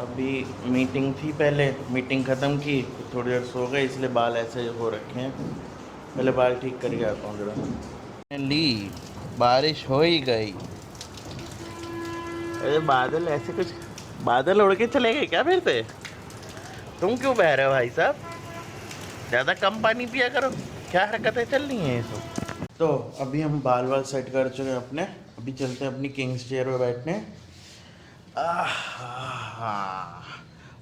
अभी मीटिंग थी, पहले मीटिंग ख़त्म की, थोड़ी देर सो गए, इसलिए बाल ऐसे हो रखे हैं। पहले बाल ठीक करके आता हूँ जरा। ली बारिश हो ही गई। अरे बादल ऐसे कुछ, बादल उड़ के चले गए क्या फिर से? तुम क्यों बह रहे हो भाई साहब? ज़्यादा कम पानी पिया करो। क्या हरकतें चल रही हैं ये सब? तो अभी हम बाल वाल सेट कर चुके हैं अपने। अभी चलते हैं अपनी किंग्स चेयर पे बैठने।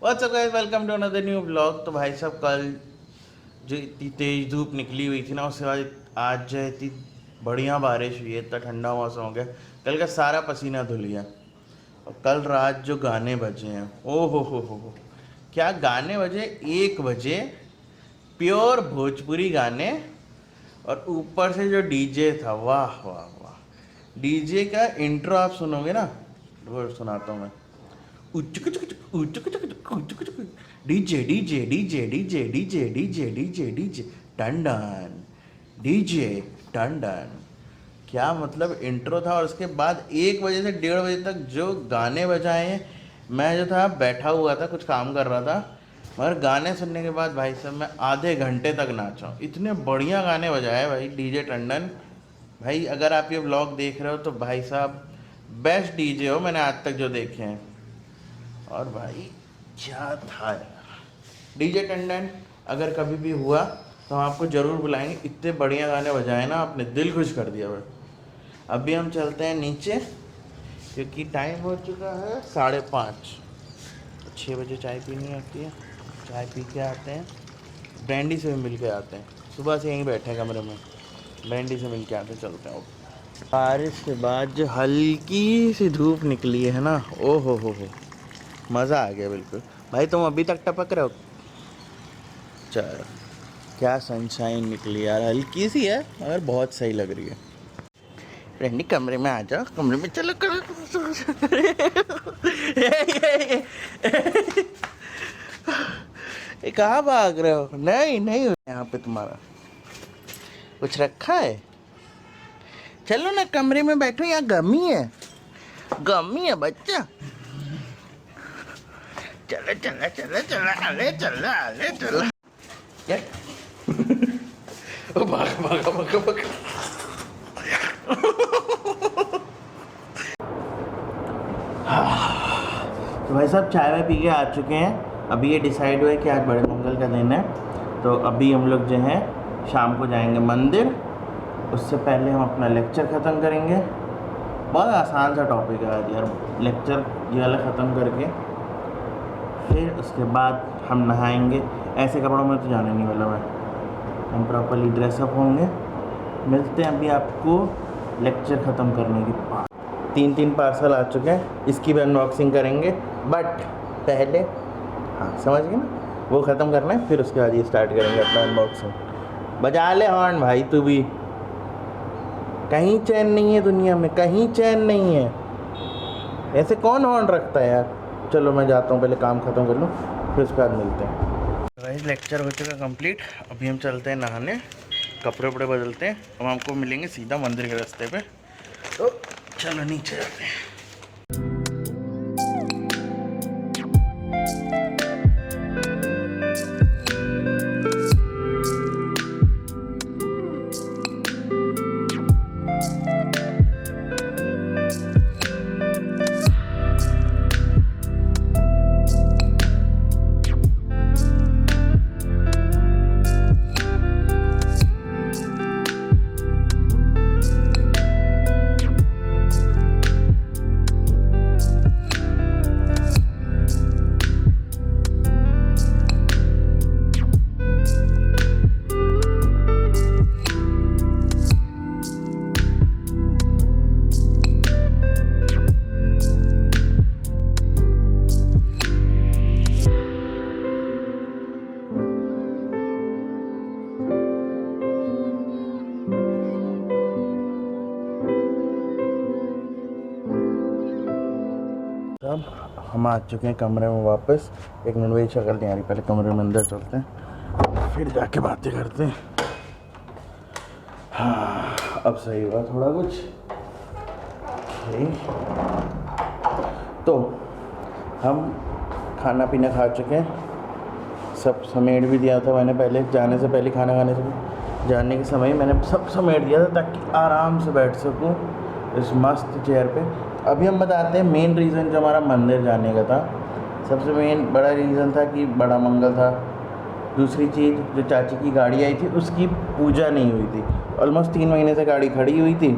What's up guys, welcome to another new blog. तो भाई साहब कल जो इतनी तेज़ धूप निकली हुई थी ना, उसके बाद आज जो इतनी बढ़िया बारिश हुई है, इतना ठंडा मौसम हो गया, कल का सारा पसीना धुल गया। और कल रात जो गाने बजे हैं, ओ हो, क्या गाने बजे! 1 बजे प्योर भोजपुरी गाने, और ऊपर से जो डीजे था, वाह वाह वाह। डीजे का इंट्रो आप सुनोगे ना, वो सुनाता हूँ मैं। DJ DJ DJ DJ DJ DJ DJ DJ Tandon, DJ Tandon. क्या मतलब इंट्रो था। और उसके बाद 1 बजे से 1:30 बजे तक जो गाने बजाए हैं, मैं जो था बैठा हुआ था, कुछ काम कर रहा था, मगर गाने सुनने के बाद भाई साहब मैं आधे घंटे तक नाचा। इतने बढ़िया गाने बजाए भाई डीजे टंडन। भाई अगर आप ये व्लॉग देख रहे हो तो भाई साहब बेस्ट डीजे हो मैंने आज तक जो देखे हैं। और भाई क्या था यार डीजे टंडन। अगर कभी भी हुआ तो हम आपको ज़रूर बुलाएंगे। इतने बढ़िया गाने बजाए ना, आपने दिल खुश कर दिया भाई। अभी हम चलते हैं नीचे, क्योंकि टाइम हो चुका है 5:30। 6 बजे चाय पीनी आती है, चाय पी के आते हैं। ब्रांडी से भी मिल के आते हैं, सुबह से यहीं बैठे हैं कमरे में, ब्रांडी से मिल के आते चलते हैं। बारिश के बाद जो हल्की सी धूप निकली है ना, ओ हो, मज़ा आ गया बिल्कुल। भाई तुम अभी तक टपक रहे हो। चलो, क्या सनशाइन निकली यार, हल्की सी है मगर बहुत सही लग रही है। रेंडी कमरे में आ जाओ, कमरे में चलो करो। ये कहाँ भाग रहे हो? नहीं नहीं, यहाँ पे तुम्हारा कुछ रखा है। चलो ना कमरे में बैठो, यहाँ गमी है, गमी है बच्चा। चलो चलो चलो चलो, अले चलो अले चलो। क्या? भागा भागा भागा भागा। तो भाई साहब चाय वाय पी के आ चुके हैं। अभी ये डिसाइड हुआ है कि आज बड़े मंगल का दिन है, तो अभी हम लोग जो है शाम को जाएंगे मंदिर। उससे पहले हम अपना लेक्चर ख़त्म करेंगे। बहुत आसान सा टॉपिक है आज यार, लेक्चर ये वाला ख़त्म करके फिर उसके बाद हम नहाएंगे। ऐसे कपड़ों में तो जाने नहीं वाला मैं, हम प्रॉपरली ड्रेसअप होंगे। मिलते हैं अभी आपको लेक्चर ख़त्म करने के बाद। 3 पार्सल आ चुके हैं, इसकी भी अनबॉक्सिंग करेंगे, बट पहले हाँ समझ गए ना, वो ख़त्म करना है, फिर उसके बाद ये स्टार्ट करेंगे अपना अनबॉक्सिंग। बजा ले हॉर्न भाई, तू भी। कहीं चैन नहीं है दुनिया में, कहीं चैन नहीं है। ऐसे कौन हॉर्न रखता है यार। चलो मैं जाता हूँ, पहले काम ख़त्म कर लूँ, फिर उसके बाद मिलते हैं। भाई लेक्चर हो चुका कंप्लीट। अभी हम चलते हैं नहाने, कपड़े वपड़े बदलते हैं। हम आपको मिलेंगे सीधा मंदिर के रास्ते पे। तो चलो नीचे जाते हैं। अब हम आ चुके हैं कमरे में वापस। एक मिनट वही शक्ल नहीं आ रही, पहले कमरे में अंदर चलते हैं, फिर जाके बातें करते हैं। हाँ अब सही हुआ थोड़ा कुछ। तो हम खाना पीना खा चुके हैं, सब समेट भी दिया था मैंने पहले जाने से पहले, खाना खाने से जाने के समय मैंने सब समेट दिया था ताकि आराम से बैठ सकूं इस मस्त चेयर पे। अभी हम बताते हैं मेन रीज़न जो हमारा मंदिर जाने का था। सबसे मेन बड़ा रीज़न था कि बड़ा मंगल था। दूसरी चीज़, जो चाची की गाड़ी आई थी उसकी पूजा नहीं हुई थी, ऑलमोस्ट 3 महीने से गाड़ी खड़ी हुई थी।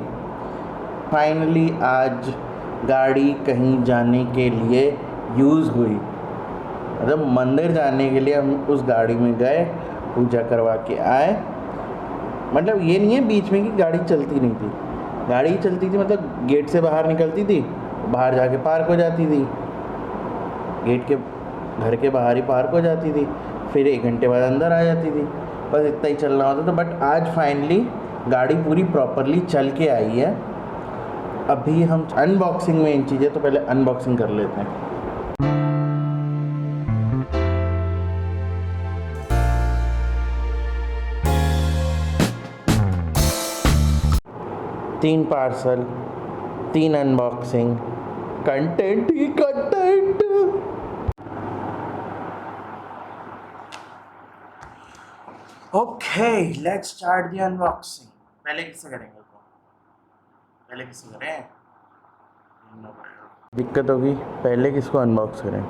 फाइनली आज गाड़ी कहीं जाने के लिए यूज़ हुई, मतलब मंदिर जाने के लिए हम उस गाड़ी में गए, पूजा करवा के आए। मतलब ये नहीं है बीच में कि गाड़ी चलती नहीं थी, गाड़ी चलती थी, मतलब गेट से बाहर निकलती थी, बाहर जाके पार्क हो जाती थी, गेट के घर के बाहर ही पार्क हो जाती थी, फिर 1 घंटे बाद अंदर आ जाती थी, बस इतना ही चल रहा होता था। बट आज फाइनली गाड़ी पूरी प्रॉपरली चल के आई है। अभी हम अनबॉक्सिंग में इन चीज़ें, तो पहले अनबॉक्सिंग कर लेते हैं। तीन parcel, 3 unboxing, content he content. Okay, let's start the unboxing. पहले किससे करेंगे? पहले किससे करें? दिक्कत होगी, पहले किसको अनबॉक्स करें?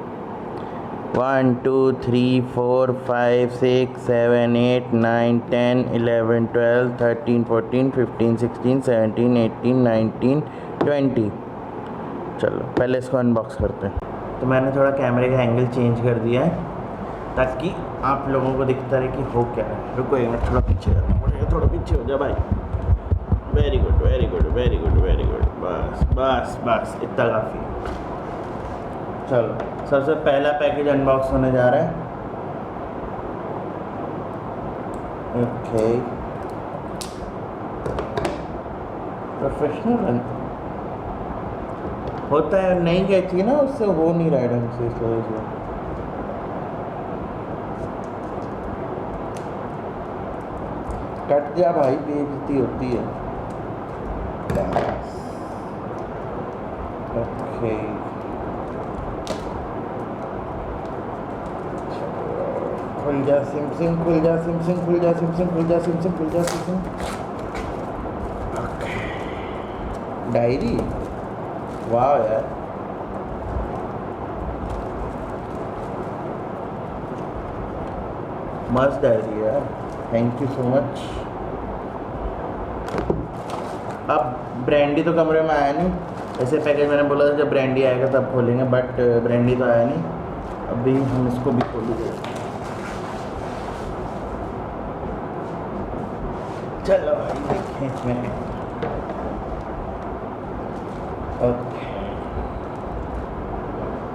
1 2 3 4 5 6 7 8 9 10 11 12 13 14 15 16 17 18 19 20। चलो पहले इसको अनबॉक्स करते हैं। तो मैंने थोड़ा कैमरे का एंगल चेंज कर दिया है ताकि आप लोगों को दिखता रहे कि हो क्या रहा है। रुको एक मिनट, थोड़ा पीछे जाना पड़ेगा, थोड़ा पीछे हो जा भाई। Very good very good very good very good, बस बस बस इतना काफ़ी। चलो सबसे पहला पैकेज अनबॉक्स होने जा रहा है। ओके, प्रोफेशनल होता है, नहीं कहती ना, उससे हो नहीं रहा है ढंग से, इस वजह से। कट जा भाई, बेइज्जती होती है। ओके, खुल जा सिम सिम, खुल जा सिम सिम, खुल जा सिम सिम, खुल जा सिम सिम, खुल जा सिम सिम। ओके, डायरी, वाह यार, मस्त डायरी है, थैंक यू सो मच। अब ब्रांडी तो कमरे में आया नहीं, ऐसे पैकेज मैंने बोला था जब ब्रांडी आएगा तब खोलेंगे, बट ब्रांडी तो आया नहीं। अभी हम इसको भी खोलेंगे। चलो भाई देखें इसमें। ओके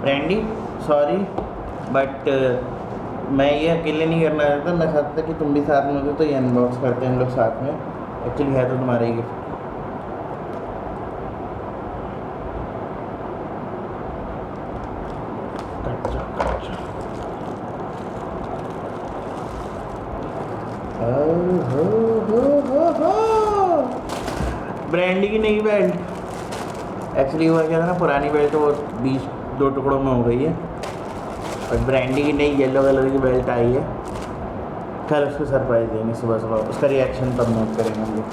ब्रांडी, सॉरी बट मैं ये अकेले नहीं करना चाहता, मैं चाहता था कि तुम भी साथ में हो, तो ये अनबॉक्स करते हैं हम लोग साथ में। एक्चुअली है तो तुम्हारा ही गिफ्ट। ब्रांडी की नई बेल्ट, एक्चुअली हुआ क्या था ना, पुरानी बेल्ट वो 2 टुकड़ों में हो गई है, और ब्रांडी की नई येलो कलर की बेल्ट आई है। कल उसको सरप्राइज देंगे सुबह सुबह, उसका रिएक्शन तब नोट करेंगे हम लोग।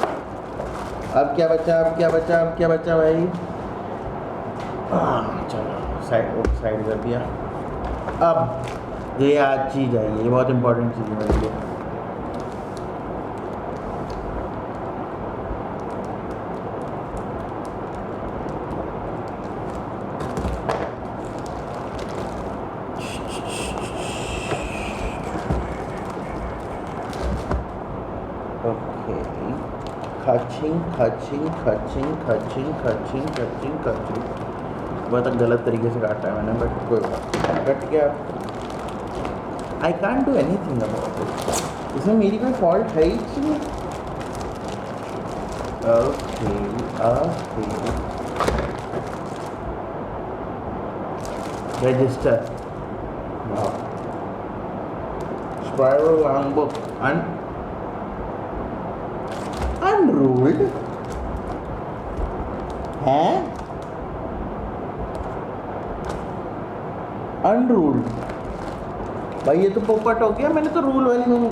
अब क्या बचा, अब क्या बचा, अब क्या बचा भाई? चलो साइड कर दिया। अब ये आज चीज़ आई है, ये बहुत इंपॉर्टेंट चीज़ है मेरे लिए। खचिंग खचिंग खचिंग खचिंग खचिंग खचिंग खचिंग, बहुत गलत तरीके से काटा है मैंने, बट कोई बात नहीं, कट गया। I can't do anything about it, इसमें मेरी कोई फॉल्ट है ही नहीं। Okay okay, register, spiral long book unrolled है, अनरूल्ड। भाई ये तो पोपट हो गया, मैंने तो रूल वाली में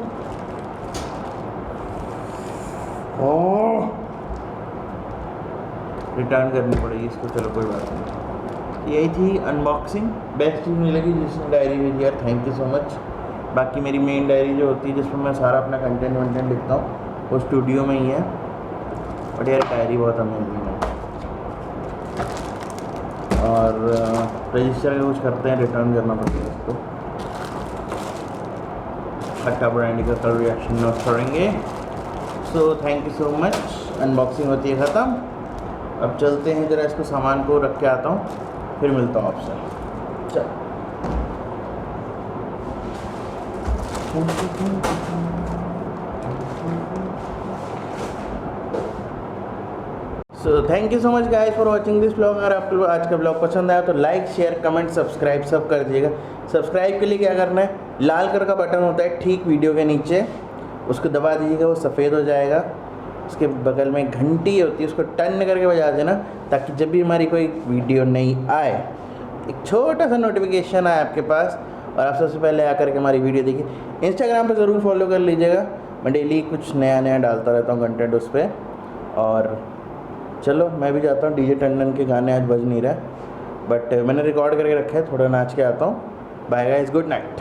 रिटर्न करनी पड़ेगी इसको। चलो कोई बात नहीं। यही थी अनबॉक्सिंग। बेस्ट चीज़ मुझे लगी जिसने डायरी भेजी यार, थैंक यू सो मच। बाकी मेरी मेन डायरी जो होती है जिसमें मैं सारा अपना कंटेंट वंटेंट लिखता हूँ वो स्टूडियो में ही है, बट यार डायरी बहुत अमेजिंग है। और रजिस्टर का कुछ करते हैं, रिटर्न करना पड़ेगा इसको। खट्टा ब्रांडी का कल रिएक्शन नोट करेंगे। So thank you so much. Unboxing होती है ख़त्म। अब चलते हैं ज़रा, इसको सामान को रख के आता हूँ, फिर मिलता हूँ आपसे। चल so thank you so much guys for watching this blog. अगर आपको आज का ब्लॉग पसंद आया तो लाइक शेयर कमेंट सब्सक्राइब सब कर दीजिएगा। सब्सक्राइब के लिए क्या करना है, लाल कलर का बटन होता है ठीक वीडियो के नीचे, उसको दबा दीजिएगा, वो सफ़ेद हो जाएगा। उसके बगल में घंटी होती है, उसको टन करके बजा देना, ताकि जब भी हमारी कोई वीडियो नई आए एक छोटा सा नोटिफिकेशन आए आपके पास, और आप सबसे पहले आकर के हमारी वीडियो देखिए। इंस्टाग्राम पर ज़रूर फॉलो कर लीजिएगा, मैं डेली कुछ नया नया डालता रहता हूँ कंटेंट उस पर। और चलो मैं भी जाता हूँ, डीजे टंडन के गाने आज बज नहीं रहा, बट मैंने रिकॉर्ड करके रखा है, थोड़ा नाच के आता हूँ। Bye guys, good night.